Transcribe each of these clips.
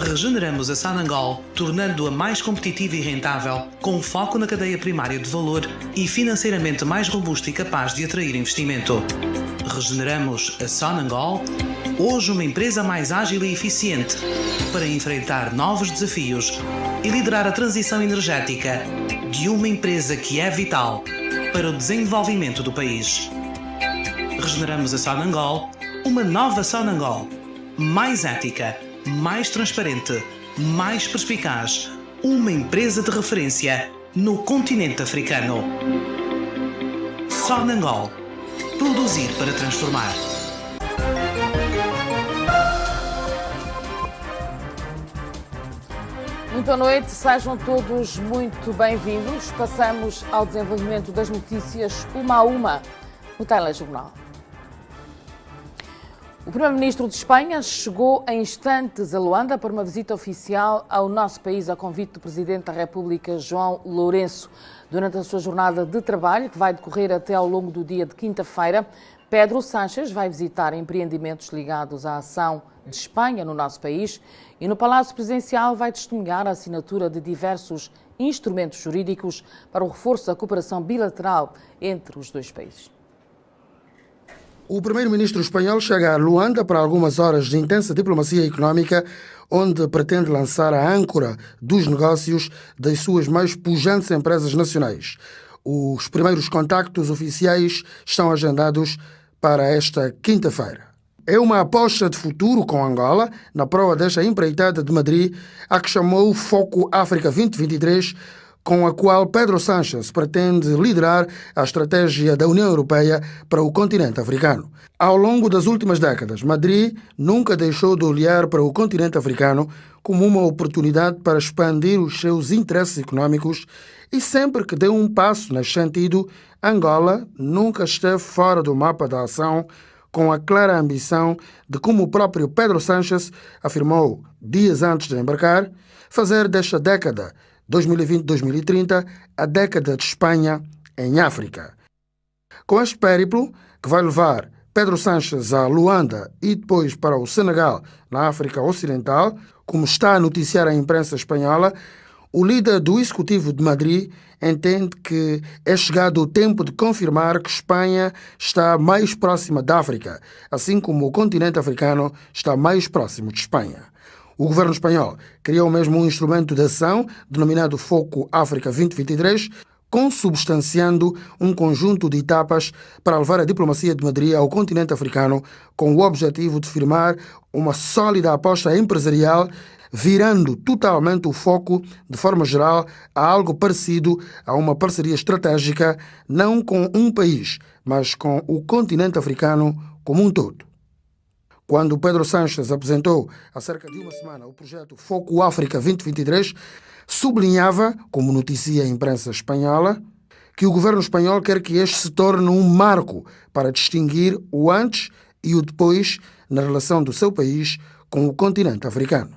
Regeneramos a Sonangol, tornando-a mais competitiva e rentável, com foco na cadeia primária de valor e financeiramente mais robusta e capaz de atrair investimento. Regeneramos a Sonangol, hoje uma empresa mais ágil e eficiente, para enfrentar novos desafios e liderar a transição energética de uma empresa que é vital para o desenvolvimento do país. Regeneramos a Sonangol, uma nova Sonangol, mais ética, mais transparente, mais perspicaz, uma empresa de referência no continente africano. Sonangol. Produzir para transformar. Muito boa noite, sejam todos muito bem-vindos. Passamos ao desenvolvimento das notícias uma a uma no Telejornal. O Primeiro-Ministro de Espanha chegou em instantes a Luanda para uma visita oficial ao nosso país a convite do Presidente da República, João Lourenço. Durante a sua jornada de trabalho, que vai decorrer até ao longo do dia de quinta-feira, Pedro Sánchez vai visitar empreendimentos ligados à ação de Espanha no nosso país e no Palácio Presidencial vai testemunhar a assinatura de diversos instrumentos jurídicos para o reforço da cooperação bilateral entre os dois países. O primeiro-ministro espanhol chega a Luanda para algumas horas de intensa diplomacia económica, onde pretende lançar a âncora dos negócios das suas mais pujantes empresas nacionais. Os primeiros contactos oficiais estão agendados para esta quinta-feira. É uma aposta de futuro com Angola, na prova desta empreitada de Madrid, a que chamou Foco África 2023, com a qual Pedro Sánchez pretende liderar a estratégia da União Europeia para o continente africano. Ao longo das últimas décadas, Madrid nunca deixou de olhar para o continente africano como uma oportunidade para expandir os seus interesses económicos e sempre que deu um passo nesse sentido, Angola nunca esteve fora do mapa da ação, com a clara ambição de, como o próprio Pedro Sánchez afirmou dias antes de embarcar, fazer desta década 2020-2030, a década de Espanha em África. Com este périplo, que vai levar Pedro Sánchez a Luanda e depois para o Senegal, na África Ocidental, como está a noticiar a imprensa espanhola, o líder do Executivo de Madrid entende que é chegado o tempo de confirmar que Espanha está mais próxima da África, assim como o continente africano está mais próximo de Espanha. O governo espanhol criou mesmo um instrumento de ação denominado Foco África 2023, consubstanciando um conjunto de etapas para levar a diplomacia de Madrid ao continente africano com o objetivo de firmar uma sólida aposta empresarial, virando totalmente o foco, de forma geral, a algo parecido a uma parceria estratégica, não com um país, mas com o continente africano como um todo. Quando Pedro Sánchez apresentou há cerca de uma semana o projeto Foco África 2023, sublinhava, como noticia a imprensa espanhola, que o governo espanhol quer que este se torne um marco para distinguir o antes e o depois na relação do seu país com o continente africano.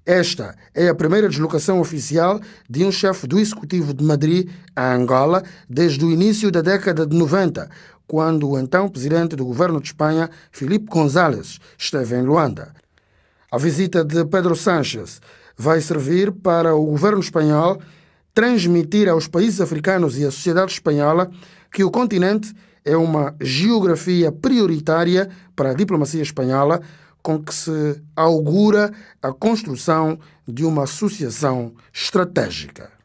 Esta é a primeira deslocação oficial de um chefe do Executivo de Madrid a Angola desde o início da década de 90, quando o então presidente do governo de Espanha, Filipe González, esteve em Luanda. A visita de Pedro Sánchez vai servir para o governo espanhol transmitir aos países africanos e à sociedade espanhola que o continente é uma geografia prioritária para a diplomacia espanhola, com que se augura a construção de uma associação estratégica.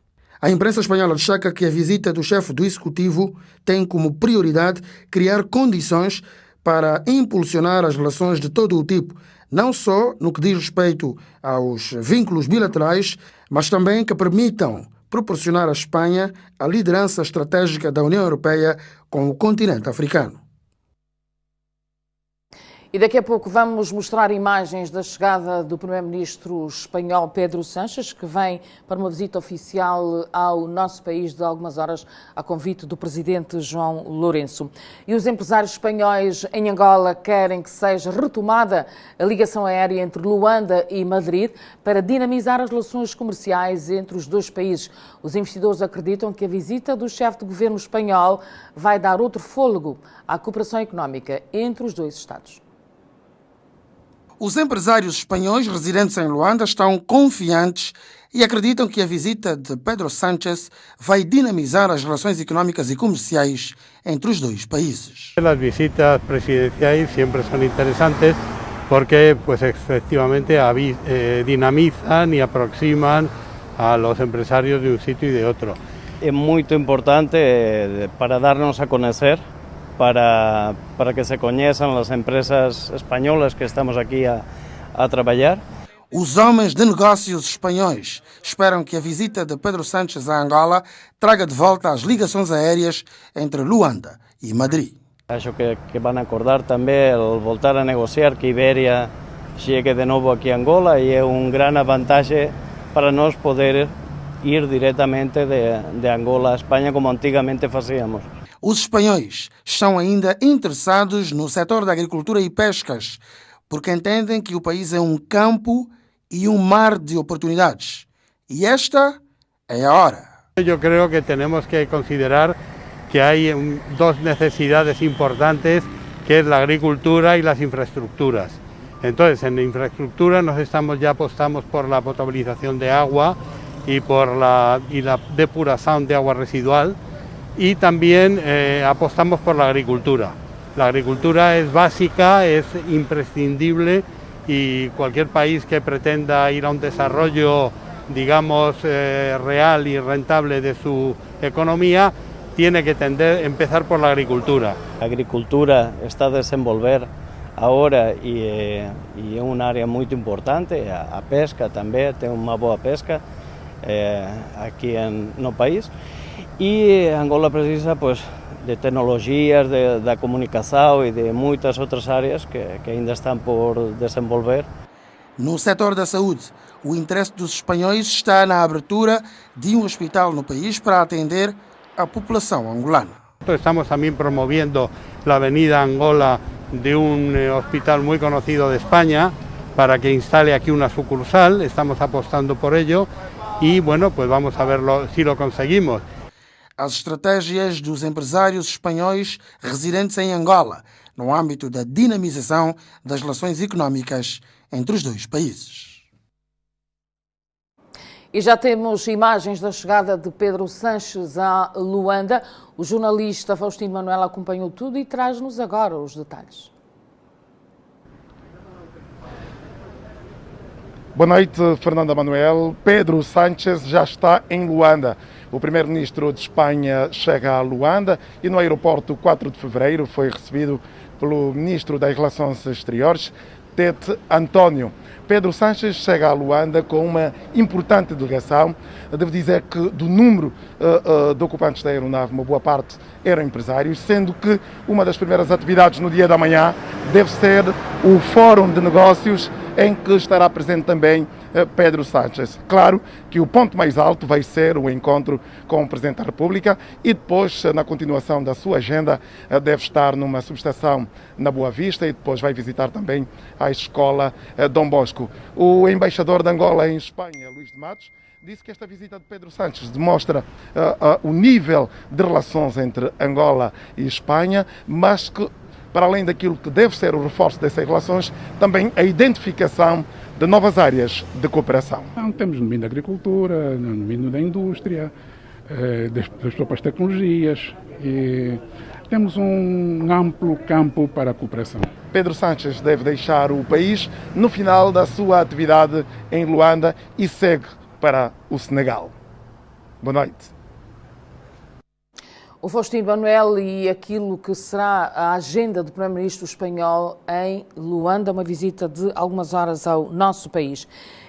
A imprensa espanhola destaca que a visita do chefe do Executivo tem como prioridade criar condições para impulsionar as relações de todo o tipo, não só no que diz respeito aos vínculos bilaterais, mas também que permitam proporcionar à Espanha a liderança estratégica da União Europeia com o continente africano. E daqui a pouco vamos mostrar imagens da chegada do primeiro-ministro espanhol Pedro Sánchez, que vem para uma visita oficial ao nosso país de algumas horas, a convite do presidente João Lourenço. E os empresários espanhóis em Angola querem que seja retomada a ligação aérea entre Luanda e Madrid para dinamizar as relações comerciais entre os dois países. Os investidores acreditam que a visita do chefe de governo espanhol vai dar outro fôlego à cooperação económica entre os dois Estados. Os empresários espanhóis residentes em Luanda estão confiantes e acreditam que a visita de Pedro Sánchez vai dinamizar as relações económicas e comerciais entre os dois países. Las visitas presidenciales siempre son interesantes porque pues efectivamente dinamizan y aproximan a los empresarios de un sitio y de otro. Es muy importante para darnos a conocer, para que se conozcan las empresas españolas que estamos aquí a trabalhar. Os homens de negócios espanhóis esperam que a visita de Pedro Sánchez a Angola traga de volta as ligações aéreas entre Luanda e Madrid. Acho que van a acordar também el voltar a negociar que Iberia chegue de novo aqui a Angola e é grande vantagem para nós poder ir diretamente de Angola a Espanha como antigamente fazíamos. Os espanhóis estão ainda interessados no setor da agricultura e pescas, porque entendem que o país é um campo e um mar de oportunidades. E esta é a hora. Yo creo que tenemos que considerar que hay dos necesidades importantes, que es la agricultura y las infraestructuras. Entonces, en la infraestructura ya apostamos por la potabilización de agua y por la depuración de agua residual, y también apostamos por la agricultura. La agricultura es básica, es imprescindible, y cualquier país que pretenda ir a un desarrollo, digamos, real y rentable de su economía, tiene que empezar por la agricultura. A agricultura está a desenvolver agora e é uma área muito importante. A pesca também tem uma boa pesca aqui no país. E Angola precisa de tecnologias, da comunicação e de muitas outras áreas que ainda estão por desenvolver. No setor da saúde, o interesse dos espanhóis está na abertura de um hospital no país para atender a população angolana. Estamos también promoviendo la venida a Angola de un hospital muy conocido de España para que instale aquí una sucursal. Estamos apostando por ello y bueno, pues vamos a verlo si lo conseguimos. As estratégias dos empresários espanhóis residentes em Angola no âmbito da dinamização das relações económicas entre os dois países. E já temos imagens da chegada de Pedro Sánchez a Luanda. O jornalista Faustino Manuel acompanhou tudo e traz-nos agora os detalhes. Boa noite, Fernanda Manuel. Pedro Sánchez já está em Luanda. O primeiro-ministro de Espanha chega a Luanda e no aeroporto 4 de fevereiro foi recebido pelo ministro das Relações Exteriores, Tete António. Pedro Sánchez chega a Luanda com uma importante delegação. Devo dizer que do número de ocupantes da aeronave, uma boa parte eram empresários, sendo que uma das primeiras atividades no dia da manhã deve ser o Fórum de Negócios, em que estará presente também Pedro Sánchez. Claro que o ponto mais alto vai ser o encontro com o Presidente da República e depois, na continuação da sua agenda, deve estar numa subestação na Boa Vista e depois vai visitar também a escola Dom Bosco. O embaixador de Angola em Espanha, Luís de Matos, disse que esta visita de Pedro Sánchez demonstra o nível de relações entre Angola e Espanha, mas que, para além daquilo que deve ser o reforço dessas relações, também a identificação de novas áreas de cooperação. Temos no domínio da agricultura, no domínio da indústria, das próprias tecnologias, e temos um amplo campo para a cooperação. Pedro Sánchez deve deixar o país no final da sua atividade em Luanda e segue para o Senegal. Boa noite. O Faustino Manuel e aquilo que será a agenda do Primeiro-Ministro espanhol em Luanda, uma visita de algumas horas ao nosso país.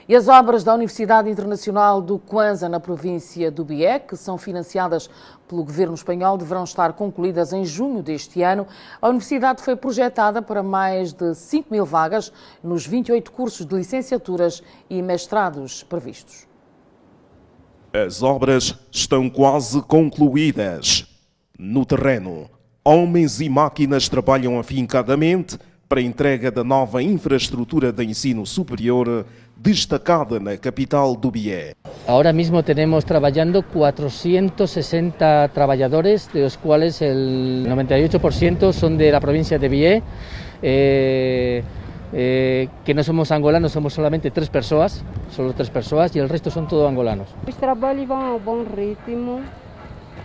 E as obras da Universidade Internacional do Kwanza, na província do Bié, que são financiadas pelo governo espanhol, deverão estar concluídas em junho deste ano. A universidade foi projetada para mais de 5.000 vagas nos 28 cursos de licenciaturas e mestrados previstos. As obras estão quase concluídas. No terreno, homens e máquinas trabalham afincadamente para a entrega da nova infraestrutura de ensino superior destacada na capital do Bié. Ahora mismo tenemos trabajando 460 trabajadores, de los cuales el 98% son de la provincia de Bié. que no somos angolanos, somos solamente 3 personas, solo 3 personas y el resto son todos angolanos. Os trabalhos vão a bom ritmo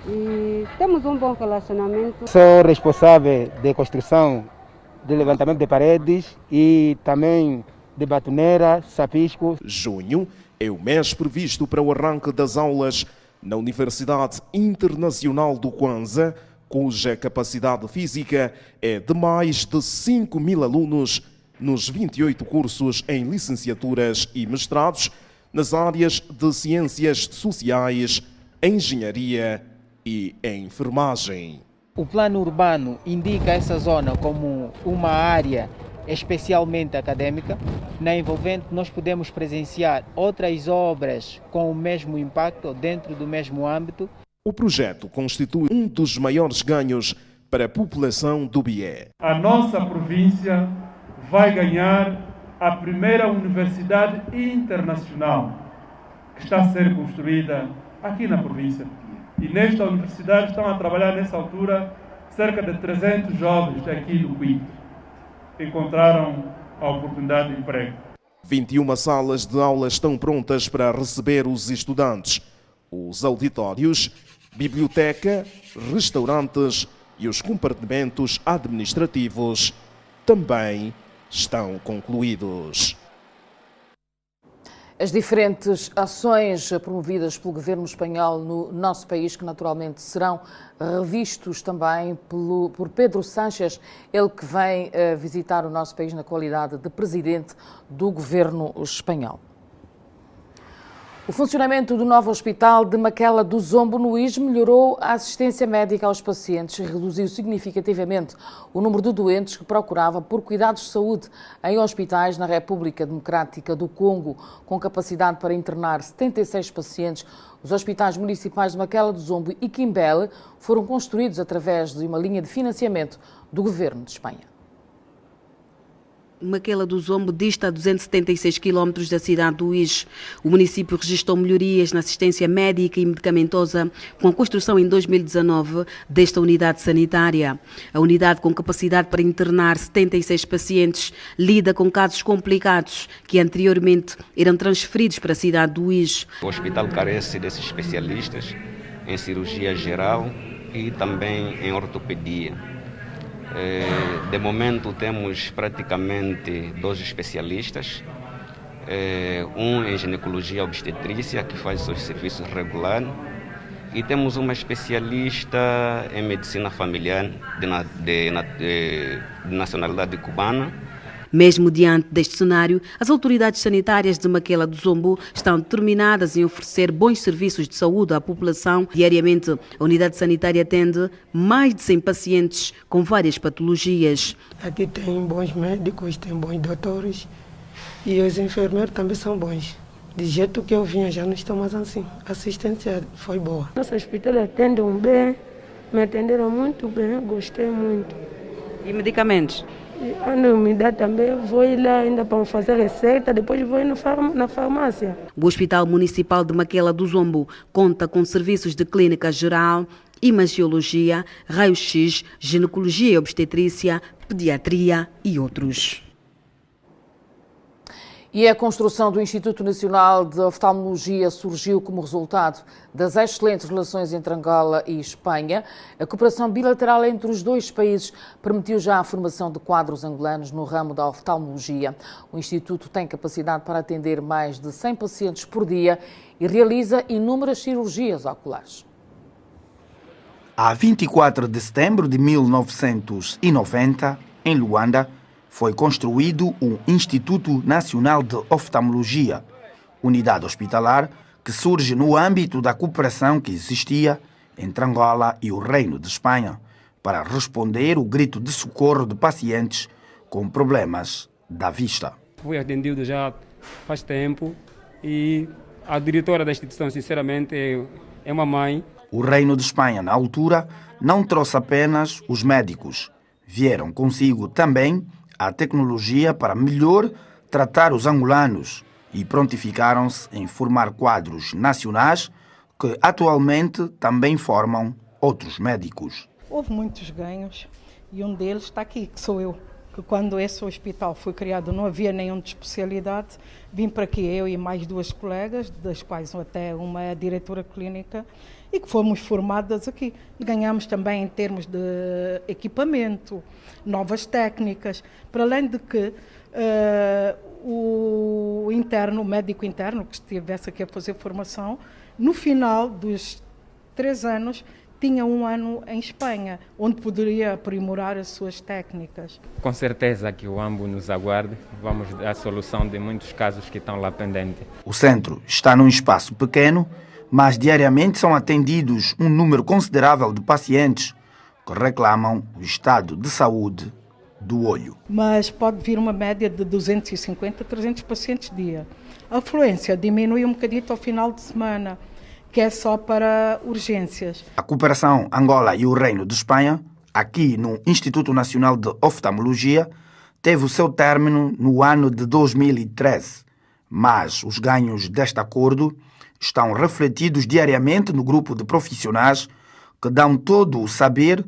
e temos bom relacionamento. Sou responsável de construção, de levantamento de paredes e também de batoneira, sapisco. Junho é o mês previsto para o arranque das aulas na Universidade Internacional do Kwanza, cuja capacidade física é de mais de 5.000 alunos nos 28 cursos em licenciaturas e mestrados nas áreas de ciências sociais, engenharia e enfermagem. O plano urbano indica essa zona como uma área especialmente acadêmica, na envolvente nós podemos presenciar outras obras com o mesmo impacto dentro do mesmo âmbito. O projeto constitui um dos maiores ganhos para a população do Bié. A nossa província vai ganhar a primeira universidade internacional que está a ser construída aqui na província. E nesta universidade estão a trabalhar nessa altura cerca de 300 jovens daqui do Quito. Encontraram a oportunidade de emprego. 21 salas de aula estão prontas para receber os estudantes. Os auditórios, biblioteca, restaurantes e os compartimentos administrativos também estão concluídos. As diferentes ações promovidas pelo governo espanhol no nosso país, que naturalmente serão revistos também por Pedro Sánchez, ele que vem visitar o nosso país na qualidade de presidente do governo espanhol. O funcionamento do novo hospital de Maquela do Zombo, no IS, melhorou a assistência médica aos pacientes e reduziu significativamente o número de doentes que procuravam por cuidados de saúde em hospitais na República Democrática do Congo. Com capacidade para internar 76 pacientes, os hospitais municipais de Maquela do Zombo e Quimbele foram construídos através de uma linha de financiamento do governo de Espanha. Maquela do Zombo dista a 276 km da cidade do IS. O município registrou melhorias na assistência médica e medicamentosa com a construção em 2019 desta unidade sanitária. A unidade, com capacidade para internar 76 pacientes, lida com casos complicados que anteriormente eram transferidos para a cidade do IS. O hospital carece desses especialistas em cirurgia geral e também em ortopedia. De momento temos praticamente 2 especialistas, um em ginecologia obstetrícia que faz seus serviços regulares e temos uma especialista em medicina familiar de nacionalidade cubana. Mesmo diante deste cenário, as autoridades sanitárias de Maquela do Zombo estão determinadas em oferecer bons serviços de saúde à população. Diariamente, a unidade sanitária atende mais de 100 pacientes com várias patologias. Aqui tem bons médicos, tem bons doutores e os enfermeiros também são bons. De jeito que eu vinha, já não estou mais assim. A assistência foi boa. Nosso hospital atende bem, me atenderam muito bem, gostei muito. E medicamentos? Quando me dá também, vou ir lá ainda para fazer receita, depois vou ir na farmácia. O Hospital Municipal de Maquela do Zombo conta com serviços de clínica geral, imagiologia, raio-x, ginecologia e obstetrícia, pediatria e outros. E a construção do Instituto Nacional de Oftalmologia surgiu como resultado das excelentes relações entre Angola e Espanha. A cooperação bilateral entre os dois países permitiu já a formação de quadros angolanos no ramo da oftalmologia. O Instituto tem capacidade para atender mais de 100 pacientes por dia e realiza inúmeras cirurgias oculares. A 24 de setembro de 1990, em Luanda, foi construído o Instituto Nacional de Oftalmologia, unidade hospitalar que surge no âmbito da cooperação que existia entre Angola e o Reino de Espanha para responder ao grito de socorro de pacientes com problemas da vista. Fui atendido já faz tempo e a diretora da instituição, sinceramente, é uma mãe. O Reino de Espanha, na altura, não trouxe apenas os médicos. Vieram consigo também a tecnologia para melhor tratar os angolanos e prontificaram-se em formar quadros nacionais que atualmente também formam outros médicos. Houve muitos ganhos e um deles está aqui, que sou eu. que quando esse hospital foi criado não havia nenhum de especialidade. Vim para aqui eu e mais 2 colegas, das quais até uma é diretora clínica, e que fomos formadas aqui. E ganhamos também em termos de equipamento, novas técnicas, para além de que o médico interno que estivesse aqui a fazer formação, no final dos 3 anos, tinha 1 ano em Espanha, onde poderia aprimorar as suas técnicas. Com certeza que o AMBO nos aguarde, vamos dar a solução de muitos casos que estão lá pendentes. O centro está num espaço pequeno, mas diariamente são atendidos um número considerável de pacientes que reclamam o estado de saúde do olho. Mas pode vir uma média de 250 a 300 pacientes dia. A afluência diminui um bocadito ao final de semana, que é só para urgências. A cooperação Angola e o Reino de Espanha, aqui no Instituto Nacional de Oftalmologia, teve o seu término no ano de 2013, mas os ganhos deste acordo estão refletidos diariamente no grupo de profissionais que dão todo o saber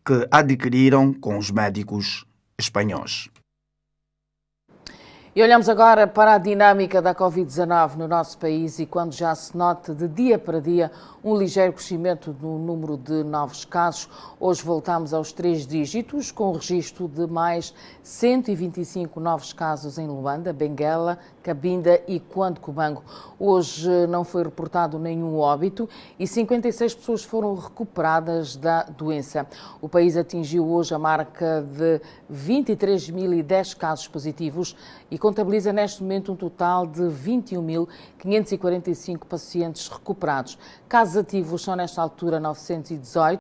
que adquiriram com os médicos espanhóis. E olhamos agora para a dinâmica da Covid-19 no nosso país e quando já se nota de dia para dia um ligeiro crescimento no número de novos casos. Hoje voltamos aos 3 dígitos, com o registro de mais 125 novos casos em Luanda, Benguela, Cabinda e Cubango. Hoje não foi reportado nenhum óbito e 56 pessoas foram recuperadas da doença. O país atingiu hoje a marca de 23.010 casos positivos e contabiliza neste momento um total de 21.545 pacientes recuperados. Casos ativos são nesta altura 918,